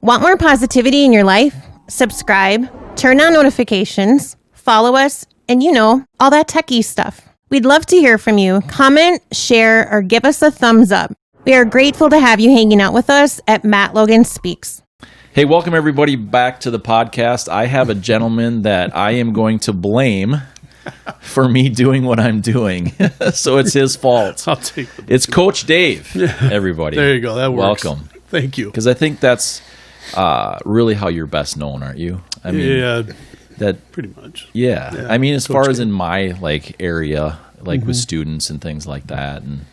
Want more positivity in your life? Subscribe, turn on notifications, follow us, and all that techie stuff. We'd love to hear from you. Comment, share, or give us a thumbs up. We are grateful to have you hanging out with us at Matt Logan Speaks. Hey, welcome everybody back to the podcast. I have a gentleman that I am going to blame for me doing what I'm doing. So it's his fault. I'll take the It's Coach Dave, everybody. There you go. That works. Welcome. Thank you. Because I think that's really how you're best known, aren't you? I mean, yeah, that pretty much. Yeah. I mean, as Coach far as Dave. in my area, with students and things like that, and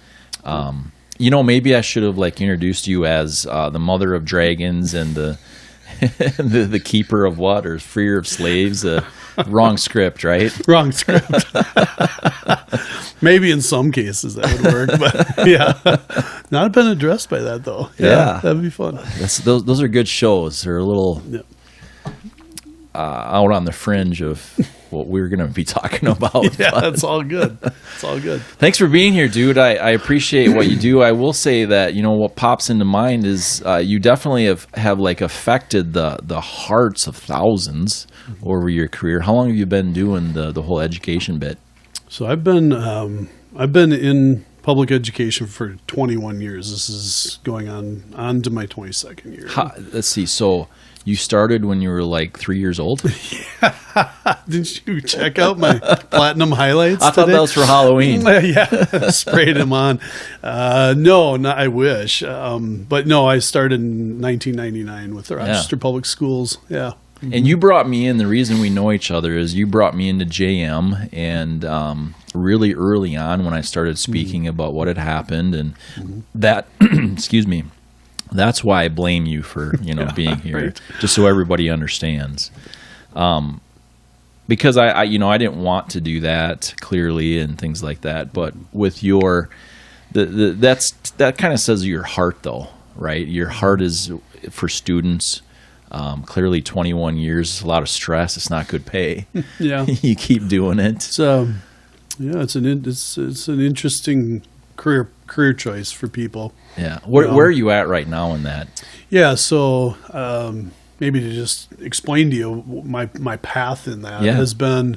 maybe I should have introduced you as the mother of dragons and the the keeper of what, or freer of slaves. Wrong script, right? Wrong script. Maybe in some cases that would work, but yeah, not been addressed by that though. Yeah. That'd be fun. Those are good shows. They're a little out on the fringe of what we're going to be talking about. Yeah, that's all good. It's all good. Thanks for being here, dude. I appreciate what you do. I will say that, what pops into mind is you definitely have affected the hearts of thousands over your career. How long have you been doing the whole education bit? So I've been in public education for 21 years. This is going on to my 22nd year. Let's see. So you started when you were 3 years old? Yeah. Didn't you check out my platinum highlights? I thought today? that was for Halloween. Yeah, sprayed them on. No, I wish. But no, I started in 1999 with the Rochester Public Schools. Yeah. And you brought me in. The reason we know each other is you brought me into JM, and really early on when I started speaking about what had happened, and that, excuse me, that's why I blame you for being here, right. Just so everybody understands. Because I didn't want to do that clearly and things like that, but with your that kind of says your heart though, right? Your heart is for students. Clearly 21 years, a lot of stress. It's not good pay. Yeah. You keep doing it. So, it's an interesting career choice for people. Yeah. Where are you at right now in that? Yeah. So, maybe to just explain to you my path in that has been,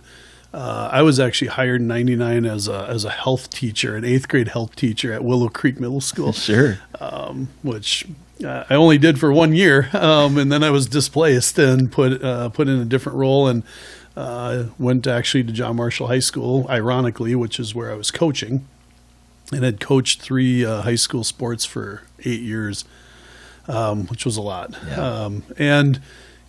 I was actually hired in 99 as a health teacher, an 8th grade health teacher at Willow Creek Middle School. Sure. Which I only did for 1 year, and then I was displaced and put in a different role, and went actually to John Marshall High School, ironically, which is where I was coaching, and had coached 3 high school sports for 8 years, which was a lot. Yeah.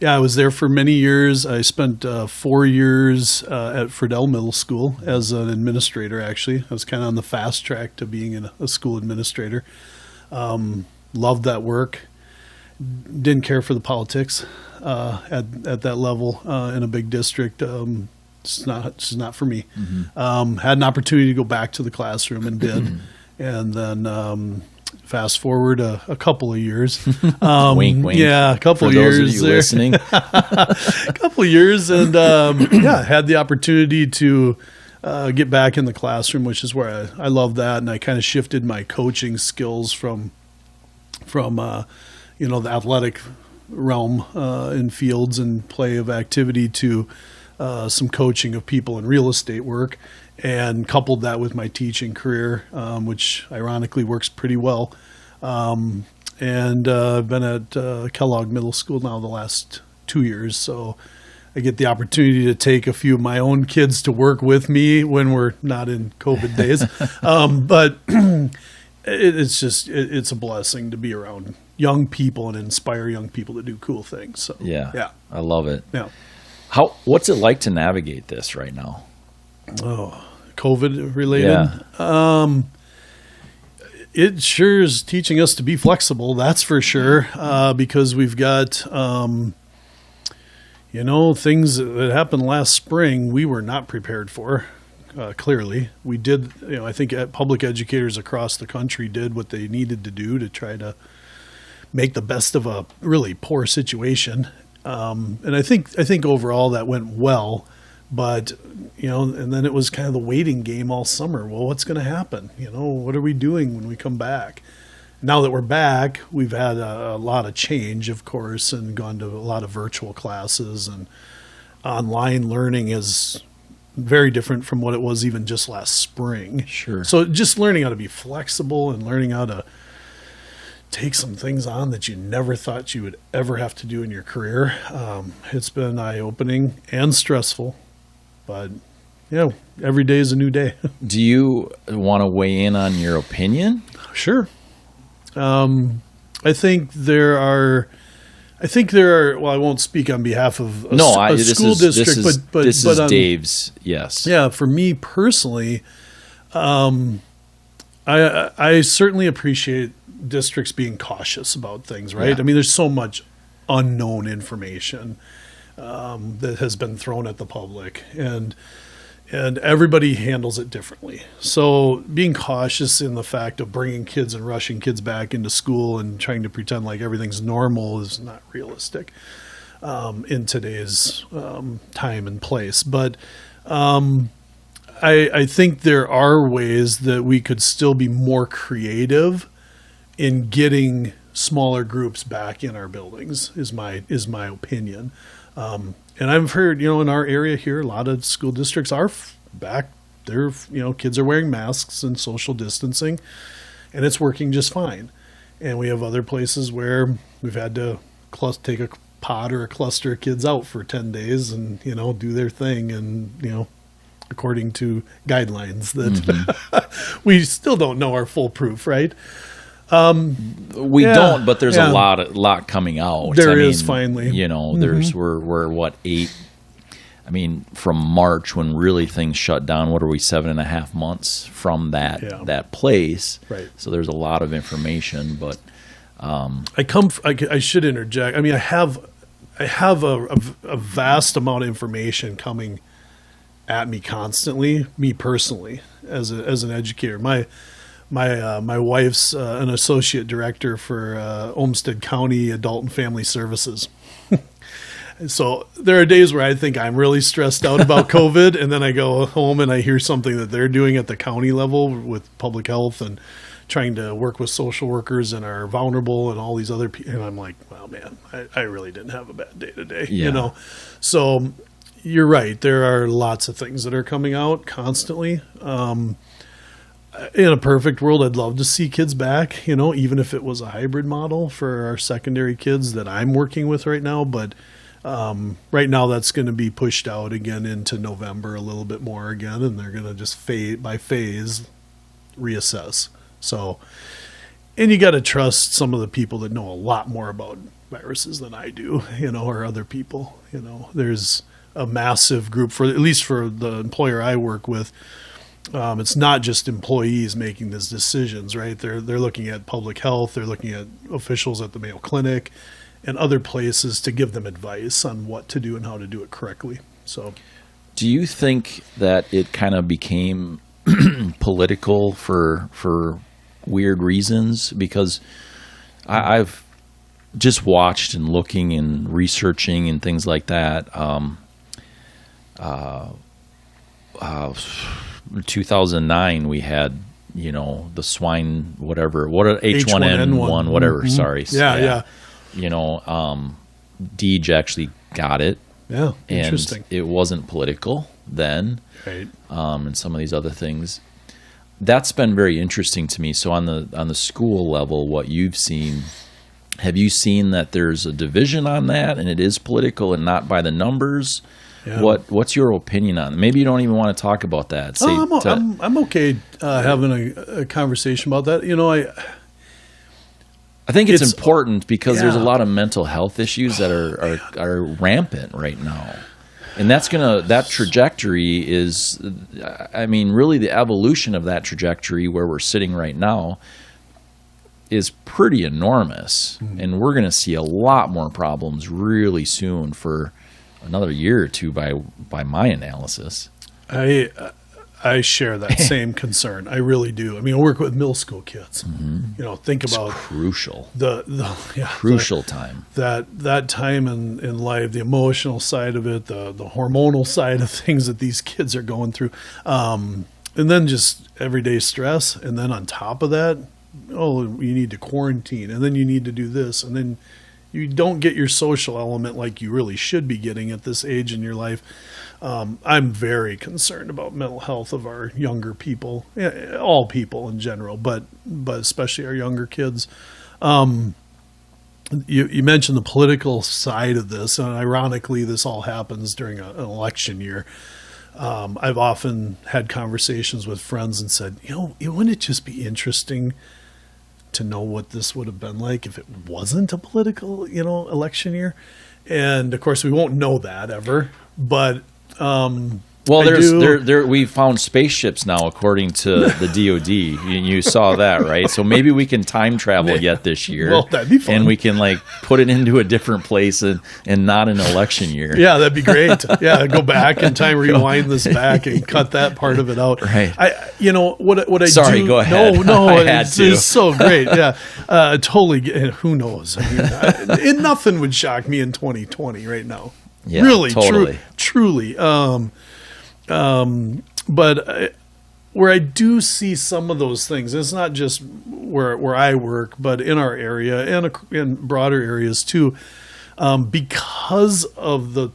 I was there for many years. I spent 4 years at Friedel Middle School as an administrator, actually. I was kind of on the fast track to being a school administrator. Loved that work. Didn't care for the politics at that level in a big district. It's not for me. Had an opportunity to go back to the classroom and did. And then fast forward a couple of years. Wink, wink. Yeah, a couple for of those years of you there. listening. A couple of years, and had the opportunity to get back in the classroom, which is where I love that, and I kind of shifted my coaching skills from the athletic realm in fields and play of activity to some coaching of people in real estate work, and coupled that with my teaching career, which ironically works pretty well. And I've been at Kellogg Middle School now the last 2 years, so I get the opportunity to take a few of my own kids to work with me when we're not in COVID days. But it's a blessing to be around young people and inspire young people to do cool things. So Yeah. I love it. Yeah. What's it like to navigate this right now? Oh, COVID related. Yeah. It sure is teaching us to be flexible. That's for sure. Because we've got, things that happened last spring, we were not prepared for. Clearly, we did. I think public educators across the country did what they needed to do to try to make the best of a really poor situation. And I think overall that went well. But, and then it was kind of the waiting game all summer. Well, what's going to happen? What are we doing when we come back? now that we're back, we've had a lot of change, of course, and gone to a lot of virtual classes, and online learning is very different from what it was even just last spring. Sure. So just learning how to be flexible and learning how to take some things on that you never thought you would ever have to do in your career. It's been eye-opening and stressful, but every day is a new day. Do you want to weigh in on your opinion? Sure. I think there are, well, I won't speak on behalf of a school district, but this is Dave's, yes. Yeah, for me personally, I certainly appreciate districts being cautious about things, right? Yeah. I mean, there's so much unknown information that has been thrown at the public, and everybody handles it differently. So being cautious in the fact of bringing kids and rushing kids back into school and trying to pretend like everything's normal is not realistic in today's time and place. But I think there are ways that we could still be more creative in getting smaller groups back in our buildings, is my opinion. And I've heard, in our area here, a lot of school districts are back. They're, kids are wearing masks and social distancing, and it's working just fine. And we have other places where we've had to take a pod or a cluster of kids out for 10 days and, do their thing. And, according to guidelines that we still don't know are foolproof, right? We don't, but there's a lot coming out. There is finally. There's we're what 8. I mean, from March when really things shut down. What are we 7.5 months from that place? Right. So there's a lot of information, but I should interject. I mean, I have a vast amount of information coming at me constantly. Me personally, as an educator, my wife's an associate director for Olmsted County Adult and Family Services. So there are days where I think I'm really stressed out about COVID, and then I go home and I hear something that they're doing at the county level with public health and trying to work with social workers and are vulnerable and all these other people. And I'm like, well, man, I really didn't have a bad day today, So you're right. There are lots of things that are coming out constantly. In a perfect world, I'd love to see kids back, even if it was a hybrid model for our secondary kids that I'm working with right now. But right now that's going to be pushed out again into November a little bit more again, and they're going to just by phase reassess. So, and you got to trust some of the people that know a lot more about viruses than I do, or other people. There's a massive group, at least for the employer I work with. It's not just employees making these decisions, right? They're looking at public health. They're looking at officials at the Mayo Clinic and other places to give them advice on what to do and how to do it correctly. So, do you think that it kind of became political for weird reasons? Because I've just watched and looking and researching and things like that. 2009 we had the swine H1N1 whatever. Mm-hmm. Sorry. Yeah. Deej actually got it. Yeah, and interesting. It wasn't political then, right? And some of these other things. That's been very interesting to me. So on the school level, what you've seen, have you seen that there's a division on that, and it is political and not by the numbers? Yeah. What's your opinion on it? Maybe you don't even want to talk about that. I'm okay having a conversation about that. I think it's important because there's a lot of mental health issues that are rampant right now. And that trajectory is, really the evolution of that trajectory where we're sitting right now is pretty enormous. Mm-hmm. And we're going to see a lot more problems really soon for another year or two by my analysis. I share that same concern. I really do. I work with middle school kids. Mm-hmm. Think about crucial. Crucial time. That time in life, the emotional side of it, the hormonal side of things that these kids are going through, and then just everyday stress, and then on top of that, you need to quarantine, and then you need to do this, and then you don't get your social element like you really should be getting at this age in your life. I'm very concerned about mental health of our younger people, all people in general, but especially our younger kids. You mentioned the political side of this, and ironically, this all happens during an election year. I've often had conversations with friends and said, wouldn't it just be interesting to know what this would have been like if it wasn't a political, election year? And of course, we won't know that ever, but we found spaceships now, according to the DOD. You saw that, right? So maybe we can time travel yet this year. Well, that'd be fun. And we can put it into a different place and not an election year. Yeah, that'd be great. Yeah, go back in time, rewind this back, and cut that part of it out. Right. What I Sorry, do. Go ahead. No, it's so great. Yeah, totally. Who knows? Nothing would shock me in 2020 right now. Yeah, really, totally. truly. But where I do see some of those things, it's not just where I work, but in our area and in broader areas too, because of the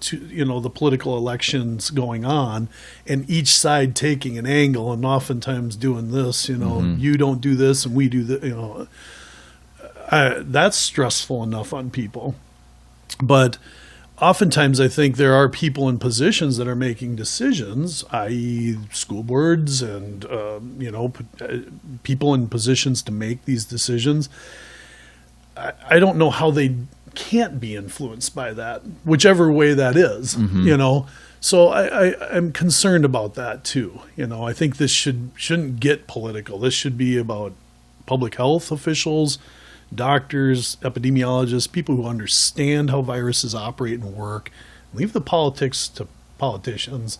political elections going on, and each side taking an angle and oftentimes doing this. You don't do this and we do that. That's stressful enough on people, but oftentimes I think there are people in positions that are making decisions, i.e. school boards and, people in positions to make these decisions. I don't know how they can't be influenced by that, whichever way that is, So I'm concerned about that too. I think this shouldn't get political. This should be about public health officials, doctors, epidemiologists, people who understand how viruses operate and work. Leave the politics to politicians,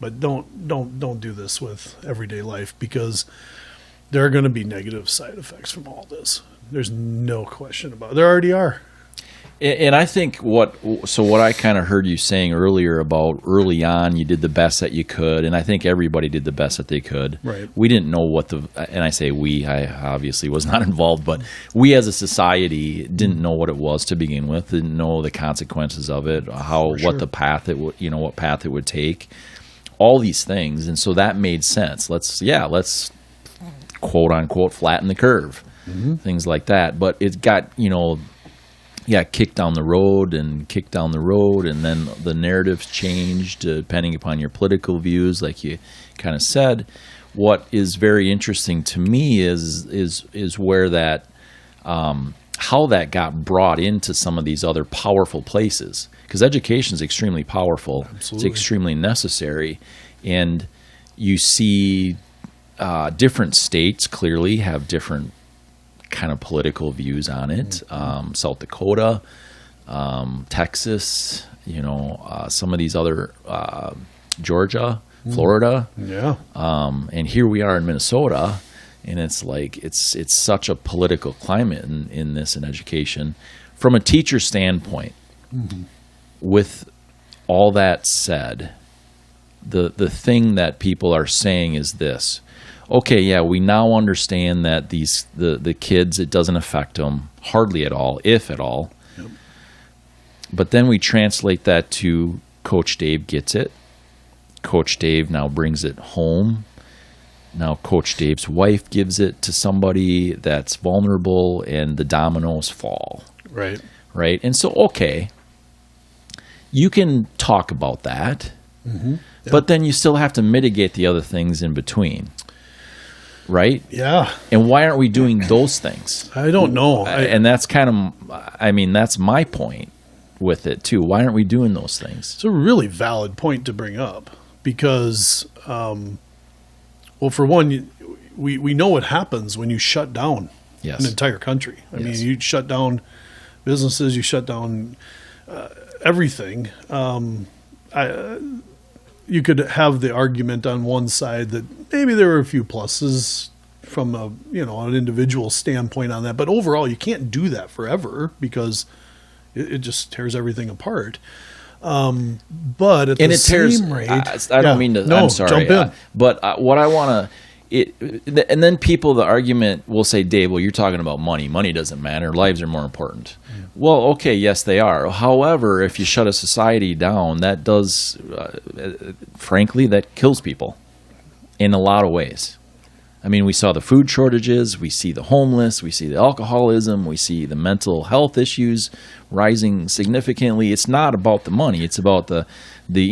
but don't do this with everyday life, because there are going to be negative side effects from all this. There's no question about it. There already are. And I think what I kind of heard you saying earlier about early on, you did the best that you could, and I think everybody did the best that they could. Right. We didn't know and I say we, I obviously was not involved, but we as a society didn't know what it was to begin with, didn't know the consequences of it, what the path it would, what path it would take, all these things, and so that made sense. Let's quote unquote flatten the curve, things like that. But it got kicked down the road, and then the narratives changed depending upon your political views, like you kind of said. What is very interesting to me is where that how that got brought into some of these other powerful places, because education is extremely powerful. Absolutely. It's extremely necessary, and you see different states clearly have different kind of political views on it. South Dakota, Texas, some of these other, Georgia, Florida. Yeah. And here we are in Minnesota, and it's it's such a political climate in education. From a teacher standpoint, with all that said, the thing that people are saying is this. Okay, yeah, we now understand that the kids, it doesn't affect them hardly at all, if at all. Yep. But then we translate that to Coach Dave gets it. Coach Dave now brings it home. Now Coach Dave's wife gives it to somebody that's vulnerable, and the dominoes fall. Right. Right? And so, okay, you can talk about that, but then you still have to mitigate the other things in between. Right? Yeah. And why aren't we doing those things? I don't know. And that's that's my point with it too. Why aren't we doing those things? It's a really valid point to bring up, because, for one, we know what happens when you shut down an entire country. I mean, you shut down businesses, you shut down everything. You could have the argument on one side that maybe there were a few pluses from an individual standpoint on that, but overall you can't do that forever, because it just tears everything apart. But at the same rate, I don't mean to. I'm sorry, jump in. But what I want to, and then the argument will say, Dave, well, you're talking about money. Money doesn't matter. Lives are more important. Well, okay, yes, they are. However, if you shut a society down, that does, frankly, that kills people in a lot of ways. I mean, we saw the food shortages, we see the homeless, we see the alcoholism, we see the mental health issues rising significantly. It's not about the money. It's about the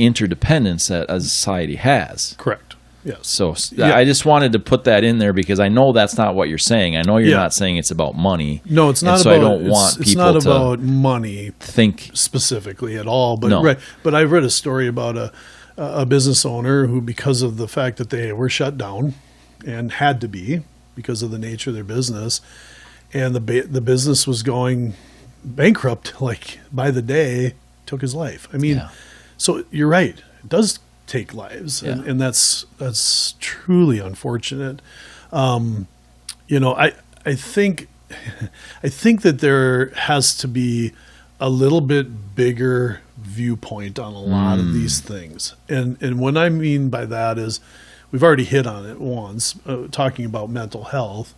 interdependence that a society has. Correct. Yes. So I just wanted to put that in there because I know that's not what you're saying. I know you're not saying it's about money. No, it's not so about. I don't want it's people not to about money think specifically at all. But No. But I've read a story about a business owner who, because of the fact that they were shut down and had to be because of the nature of their business, and the business was going bankrupt like by the day, took his life. I mean, so you're right. It does take lives, and that's truly unfortunate. I think that there has to be a little bit bigger viewpoint on a lot of these things, and what I mean by that is we've already hit on it once, talking about mental health.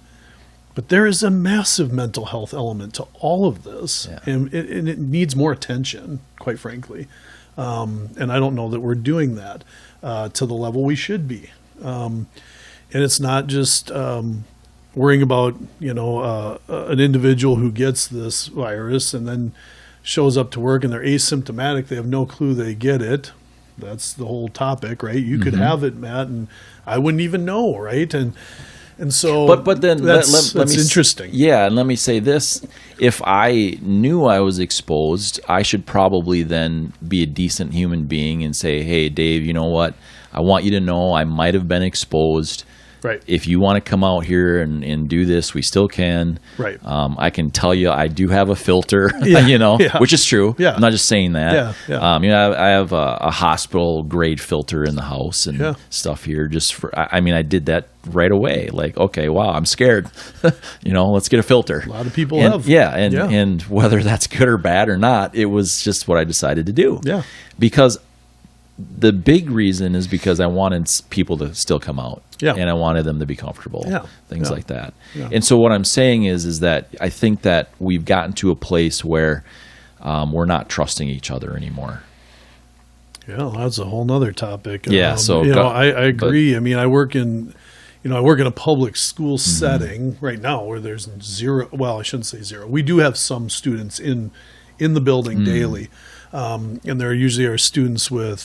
But there is a massive mental health element to all of this, and it needs more attention, quite frankly. And I don't know that we're doing that to the level we should be. And it's not just worrying about an individual who gets this virus and then shows up to work and they're asymptomatic. They have no clue they get it. That's the whole topic, right? You could have it, Matt, and I wouldn't even know, right? And so, but then that's let me interesting. Yeah, and let me say this: if I knew I was exposed, I should probably then be a decent human being and say, "Hey, Dave, you know what? I want you to know I might have been exposed. Right. If you want to come out here and do this, we still can. Right. I can tell you I do have a filter, Yeah. which is true. Yeah. I'm not just saying that. Yeah. I have a hospital grade filter in the house and stuff here. Just for, I did that right away. Like, okay, wow, I'm scared. Let's get a filter. A lot of people and, have. Yeah, and whether that's good or bad or not, it was just what I decided to do. Yeah. Because the big reason is because I wanted people to still come out. Yeah. And I wanted them to be comfortable. Yeah. Things like that. Yeah. And so what I'm saying is that I think that we've gotten to a place where we're not trusting each other anymore. Yeah, that's a whole nother topic. Yeah. I agree. I work in a public school setting right now where there's zero. Well, I shouldn't say zero. We do have some students in the building daily. And there usually are students with,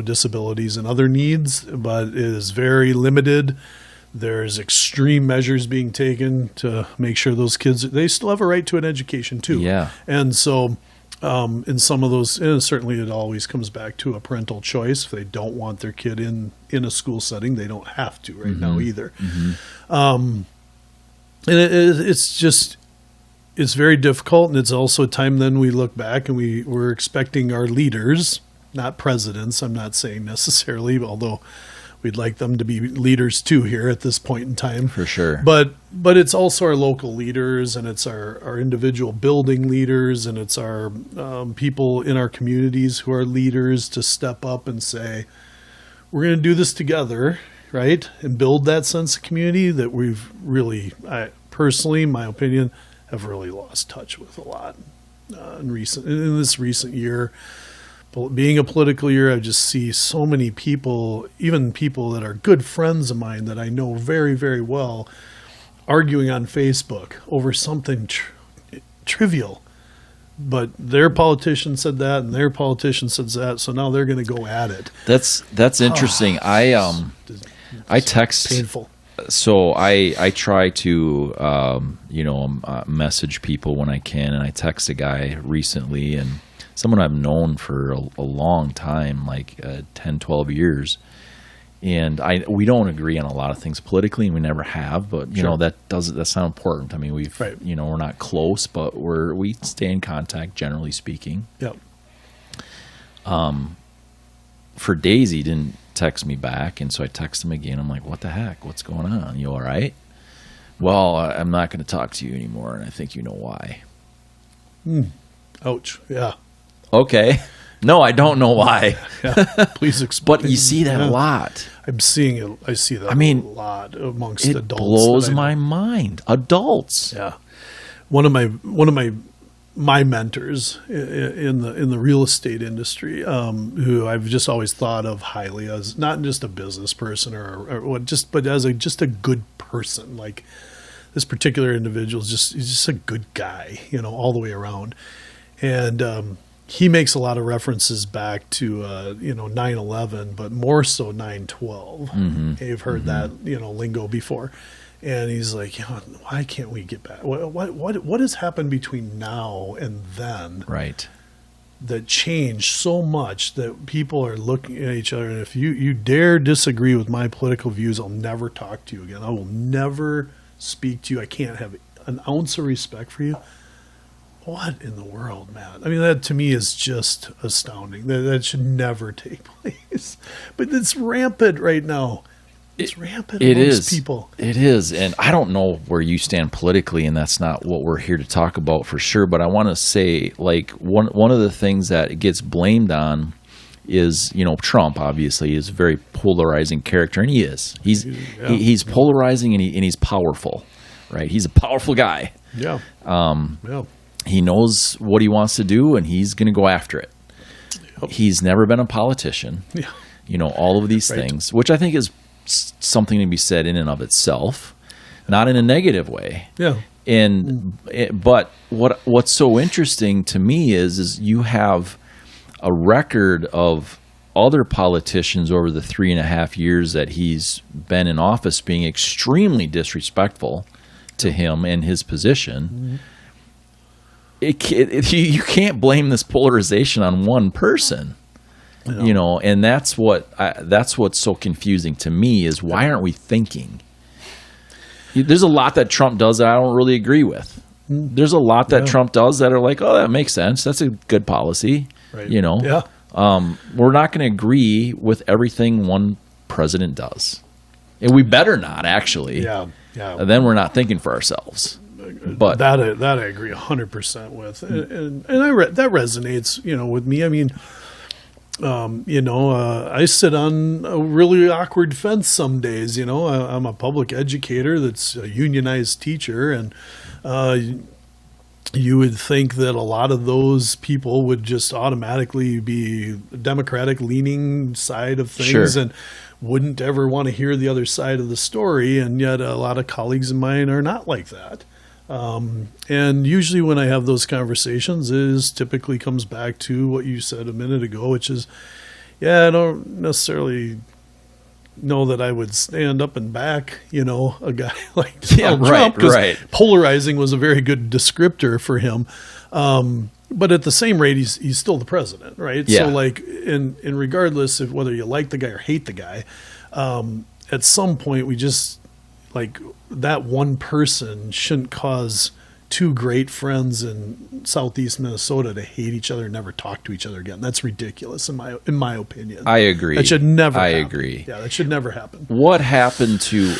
disabilities and other needs, but it is very limited. There's extreme measures being taken to make sure those kids, they still have a right to an education too. Yeah. And so in some of those, and certainly it always comes back to a parental choice. If they don't want their kid in a school setting, they don't have to right now either. And it's very difficult, and it's also a time then we look back and we're expecting our leaders, not presidents, I'm not saying necessarily, although we'd like them to be leaders too here at this point in time. For sure. But it's also our local leaders, and it's our individual building leaders, and it's our people in our communities who are leaders to step up and say, we're going to do this together, right? And build that sense of community that we've really, personally, in my opinion, have really lost touch with a lot in this recent year. Being a political year, I just see so many people, even people that are good friends of mine that I know very, very well, arguing on Facebook over something trivial. But their politician said that, and their politician said that, so now they're going to go at it. That's interesting. I text painful. So I try to message people when I can, and I text a guy recently, and someone I've known for a long time, like 10, 12 years, and we don't agree on a lot of things politically, and we never have. But that's not important. I mean, we're not close, but we stay in contact, generally speaking. Yep. For days he didn't text me back, and so I text him again. I'm like, what the heck? What's going on? You all right? Well, I'm not going to talk to you anymore, and I think you know why. Ouch. Yeah. Okay. No, I don't know why. Please explain. But you see that a lot. I'm seeing it. I see that a lot amongst it adults. It blows my mind. Adults. Yeah. One of my mentors in the real estate industry, who I've just always thought of highly as not just a business person but as just a good person. Like this particular individual he's just a good guy, all the way around. And he makes a lot of references back to 9/11, but more so 9/12. Mm-hmm. You've heard that lingo before. And he's like, why can't we get back? What has happened between now and then? Right. That changed so much that people are looking at each other. And if you dare disagree with my political views, I'll never talk to you again. I will never speak to you. I can't have an ounce of respect for you. What in the world, man? I mean, that to me is just astounding. That should never take place. But it's rampant right now. It's rampant amongst people. It is. And I don't know where you stand politically, and that's not what we're here to talk about for sure. But I want to say, like, one of the things that gets blamed on is, Trump obviously is a very polarizing character, and he is. He's polarizing and he's powerful, right? He's a powerful guy. Yeah. He knows what he wants to do, and he's going to go after it. Yep. He's never been a politician. Yeah. All of these things, which I think is something to be said in and of itself, not in a negative way. Yeah. But what's so interesting to me is you have a record of other politicians over the 3.5 years that he's been in office being extremely disrespectful to him and his position. Mm-hmm. You can't blame this polarization on one person. And that's what's so confusing to me is why aren't we thinking? There's a lot that Trump does that I don't really agree with. There's a lot that Trump does that are like, oh, that makes sense. That's a good policy. Right. Yeah. We're not going to agree with everything one president does, and we better not actually. Yeah. And then we're not thinking for ourselves. But that I agree 100% with, and that resonates, with me. I mean. I sit on a really awkward fence some days. I'm a public educator that's a unionized teacher, and you would think that a lot of those people would just automatically be Democratic leaning side of things and wouldn't ever want to hear the other side of the story. And yet a lot of colleagues of mine are not like that. And usually when I have those conversations is typically comes back to what you said a minute ago, which is, I don't necessarily know that I would stand up and back, a guy like Donald Trump, because polarizing was a very good descriptor for him. But at the same rate, he's still the president, right? Yeah. So like, in regardless of whether you like the guy or hate the guy, at some point we just like that one person shouldn't cause two great friends in Southeast Minnesota to hate each other and never talk to each other again. That's ridiculous in my opinion. I agree. That should never happen. I agree. Yeah, that should never happen. What happened to,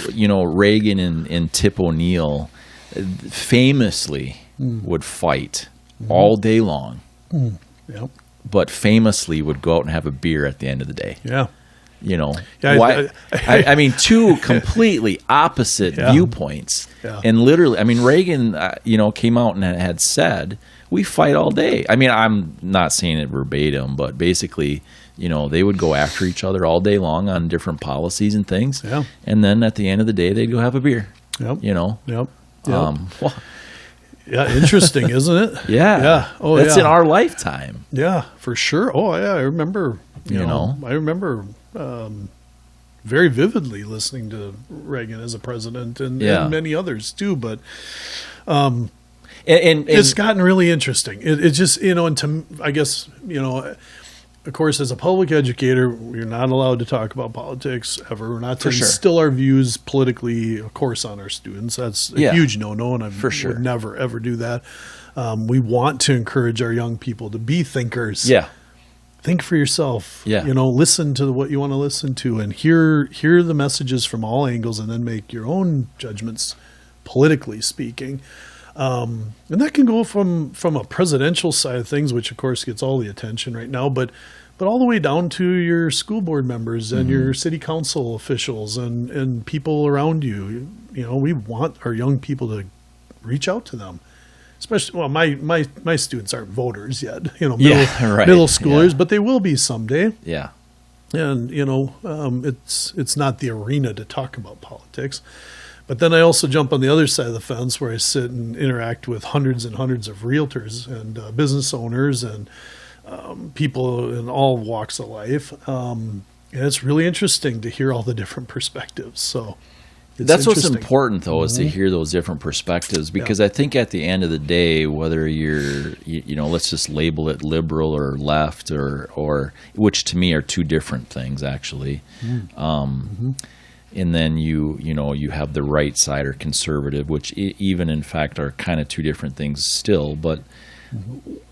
Reagan and Tip O'Neill famously would fight all day long. Yep. But famously would go out and have a beer at the end of the day. Yeah. Why? I mean, two completely opposite viewpoints. Yeah. And literally, I mean, Reagan, came out and had said, we fight all day. I mean, I'm not saying it verbatim, but basically, they would go after each other all day long on different policies and things. Yeah. And then at the end of the day, they'd go have a beer. Yep. Yep. Yeah, interesting, isn't it? Yeah. Yeah. Oh, that's in our lifetime. Yeah, for sure. Oh, yeah. I remember, I remember very vividly listening to Reagan as a president and many others too. But and it's gotten really interesting. It just, and to, I guess, of course, as a public educator, we're not allowed to talk about politics ever. We're not to instill our views politically, of course, on our students. That's a huge no-no, and I would never, ever do that. We want to encourage our young people to be thinkers. Yeah. Think for yourself. Yeah. Listen to what you want to listen to and hear the messages from all angles and then make your own judgments, politically speaking. And that can go from a presidential side of things, which of course gets all the attention right now, but all the way down to your school board members and your city council officials and people around you. You know, we want our young people to reach out to them. Especially, well, my students aren't voters yet, you know, middle schoolers, but they will be someday. Yeah. And, you know, it's not the arena to talk about politics. But then I also jump on the other side of the fence where I sit and interact with hundreds and hundreds of realtors and business owners and people in all walks of life. And it's really interesting to hear all the different perspectives. So that's what's important, though, is to hear those different perspectives, because I think at the end of the day, whether you're, you know, let's just label it liberal or left or which to me are two different things, actually. And then you know, you have the right side or conservative, which even in fact are kind of two different things still. But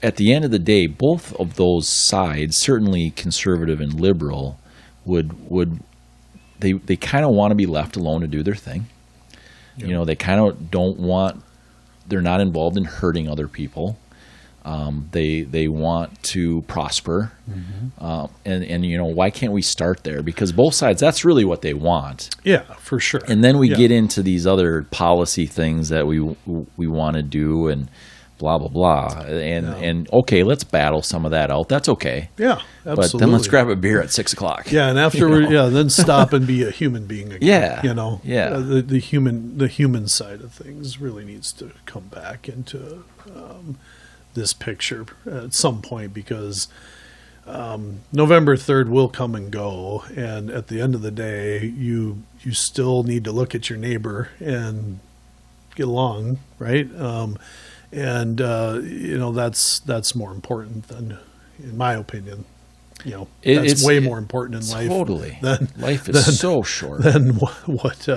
at the end of the day, both of those sides, certainly conservative and liberal, they kind of want to be left alone to do their thing. You know, they kind of they're not involved in hurting other people. They want to prosper. And you know, why can't we start there? Because both sides, that's really what they want. Yeah, for sure. And then we get into these other policy things that we want to do and blah, blah, blah. And okay, let's battle some of that out. That's okay. Yeah, absolutely. But then let's grab a beer at 6:00. Yeah, and afterward, then stop and be a human being again. Yeah. You know, Yeah. The human side of things really needs to come back into this picture at some point, because November 3rd will come and go, and at the end of the day, you still need to look at your neighbor and get along, right? And you know, that's more important than, in my opinion, you know, it's way more important in life. Totally. Life is so short. Than what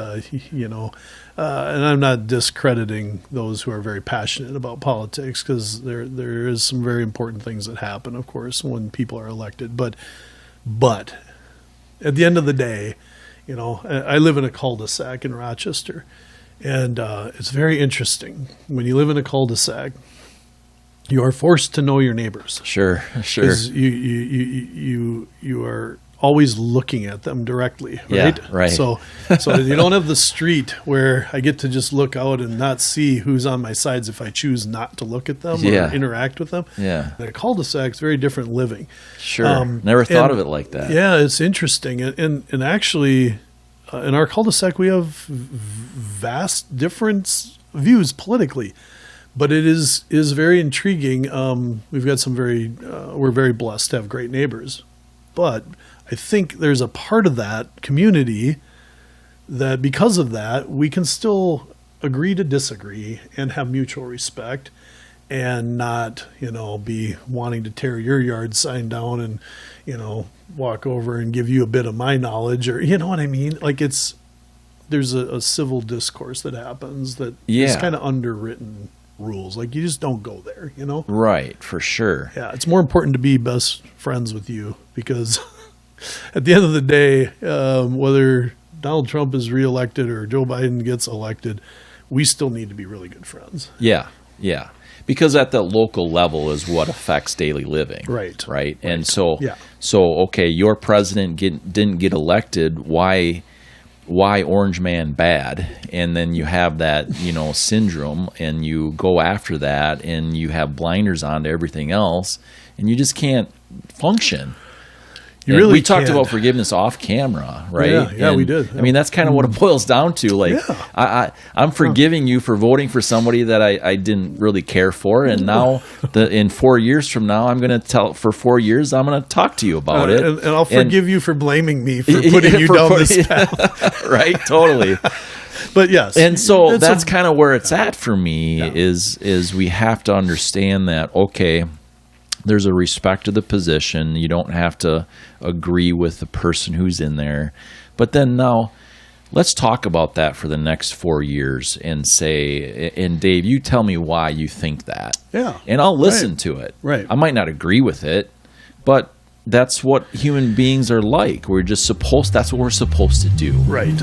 you know. And I'm not discrediting those who are very passionate about politics, because there is some very important things that happen, of course, when people are elected. But at the end of the day, you know, I live in a cul-de-sac in Rochester, and it's very interesting. When you live in a cul-de-sac, you are forced to know your neighbors. Sure. 'Cause you are always looking at them directly, right? Yeah, right. So you don't have the street where I get to just look out and not see who's on my sides if I choose not to look at them or interact with them. Yeah. And a cul-de-sac is very different living. Sure. Never thought of it like that. Yeah, it's interesting. And actually, in our cul-de-sac, we have vast different views politically. But it is very intriguing. We've got we're very blessed to have great neighbors. But I think there's a part of that community that, because of that, we can still agree to disagree and have mutual respect, and not, you know, be wanting to tear your yard sign down and, you know, walk over and give you a bit of my knowledge, or, you know what I mean? Like, there's a civil discourse that happens that is kind of underwritten rules. Like, you just don't go there, you know? Right, for sure. Yeah, it's more important to be best friends with you, because at the end of the day, whether Donald Trump is reelected or Joe Biden gets elected, we still need to be really good friends. Yeah. Because at the local level is what affects daily living. Right. And so okay, your president didn't get elected. Why Orange Man bad? And then you have that, you know, syndrome, and you go after that, and you have blinders on to everything else, and you just can't function. We talked about forgiveness off camera, right? Yeah, we did. I mean, that's kind of what it boils down to. Like, I'm forgiving you for voting for somebody that I didn't really care for, and now in 4 years from now, I'm going to for 4 years, I'm going to talk to you about it. And I'll forgive you for blaming me for putting you down this path. Right, totally. But yes. And so that's kind of where it's at for me, is we have to understand that, okay, there's a respect to the position. You don't have to agree with the person who's in there. But then now, let's talk about that for the next 4 years and say, and Dave, you tell me why you think that. Yeah. And I'll listen to it. Right. I might not agree with it, but that's what human beings are like. That's what we're supposed to do. Right.